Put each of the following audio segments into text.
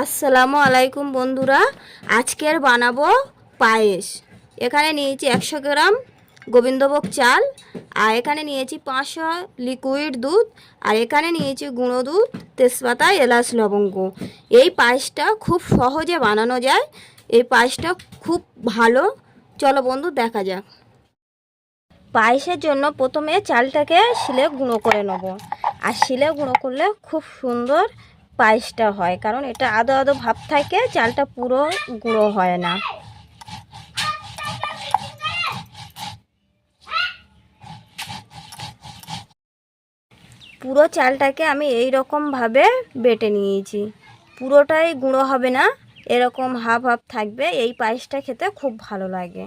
আসসালামু আলাইকুম বন্ধুরা, আজকের বানাবো পায়েস। এখানে নিয়েছি 100 গ্রাম গোবিন্দভোগ চাল, আর এখানে নিয়েছি 500 লিকুইড দুধ, আর এখানে নিয়েছি গুঁড়ো দুধ, তেজপাতা, এলাচ, লবঙ্গ। এই পায়েসটা খুব সহজে বানানো যায়। এই পায়েসটা খুব ভালো। চলো বন্ধু দেখা যাক। পায়েসের জন্য প্রথমে চালটাকে শিলে গুঁড়ো করে নেব, আর শিলে গুঁড়ো করলে খুব সুন্দর পায়েসটা হয়, কারণ এটা আদো আদো ভাব থাকে, চালটা পুরো গুঁড়ো হয় না। পুরো চালটাকে আমি এই রকম ভাবে বেটে নিয়েছি। পুরোটাই গুঁড়ো হবে না, এরকম হাফ হাফ থাকবে। এই পায়েসটা খেতে খুব ভালো লাগে।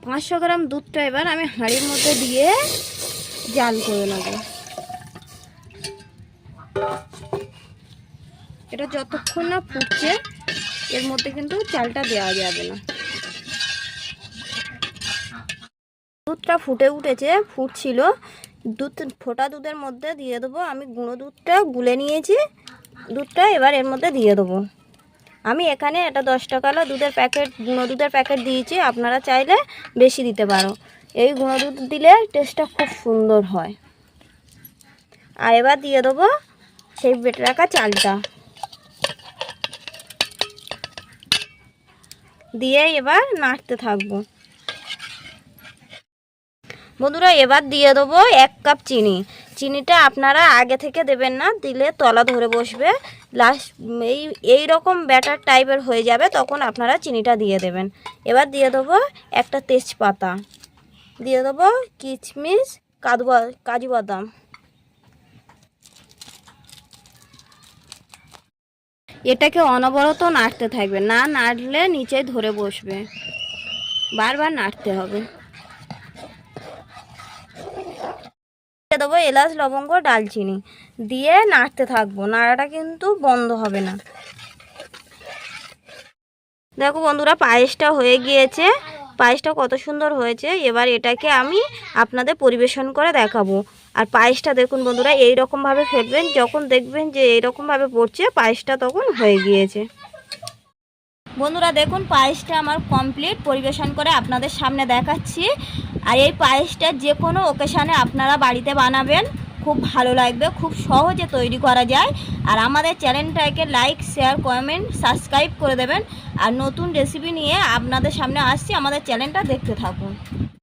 500 গ্রাম দুধটা এবার আমি হাঁড়ির মধ্যে দিয়ে জাল করে নেব। এটা যতক্ষণ না ফুটছে এর মধ্যে কিন্তু চালটা দেওয়া যাবে না। দুধটা ফুটে উঠেছে, ফুটছিল। ফোটা দুধের মধ্যে দিয়ে দেবো আমি গুঁড়ো দুধটা গুলে নিয়েছি। দুধটা এবার এর মধ্যে দিয়ে দেবো। আমি এখানে এটা 10 টাকার দুধের প্যাকেট, গুঁড়ো দুধের প্যাকেট দিয়েছি, আপনারা চাইলে বেশি দিতে পারো। এই গুঁড়ো দুধ দিলে টেস্টটা খুব সুন্দর হয়। আর এবার দিয়ে দেবো সেই বেটে রাখা চালটা, দিয়ে এবার নাড়তে থাকবো। বন্ধুরা এবার দিয়ে দেবো 1 কাপ চিনি। চিনিটা আপনারা আগে থেকে দেবেন না, দিলে তলা ধরে বসবে। লাস্ট এই রকম ব্যাটার টাইপের হয়ে যাবে, তখন আপনারা চিনিটা দিয়ে দেবেন। এবার দিয়ে দেবো একটা তেজপাতা, দিয়ে দেবো কিশমিশ, কাজু বাদাম। এটাকে অনবরত নাড়তে থাকবে, না নাড়লে নিচে ধরে বসবে, বারবার নাড়তে হবে। দেবো এলাচ, লবঙ্গ, ডালচিনি, দিয়ে নাড়তে থাকবো। নাড়াটা কিন্তু বন্ধ হবে না। দেখো বন্ধুরা পায়েসটা হয়ে গিয়েছে। পায়েসটা কত সুন্দর হয়েছে। এবার এটাকে আমি আপনাদের পরিবেশন করে দেখাবো। আর পায়েসটা দেখুন বন্ধুরা, এই রকমভাবে ফেলবেন, যখন দেখবেন যে এইরকমভাবে পড়ছে পায়েসটা তখন হয়ে গিয়েছে। বন্ধুরা দেখুন পায়েসটা আমার কমপ্লিট, পরিবেশন করে আপনাদের সামনে দেখাচ্ছি। আর এই পায়েসটা যে কোনো ওকেশানে আপনারা বাড়িতে বানাবেন, খুব ভালো লাগবে, খুব সহজে তৈরি করা যায়। আর আমাদের চ্যানেলটাকে লাইক, শেয়ার, কমেন্ট, সাবস্ক্রাইব করে দেবেন। আর নতুন রেসিপি নিয়ে আপনাদের সামনে আসছি, আমাদের চ্যানেলটা দেখতে থাকুন।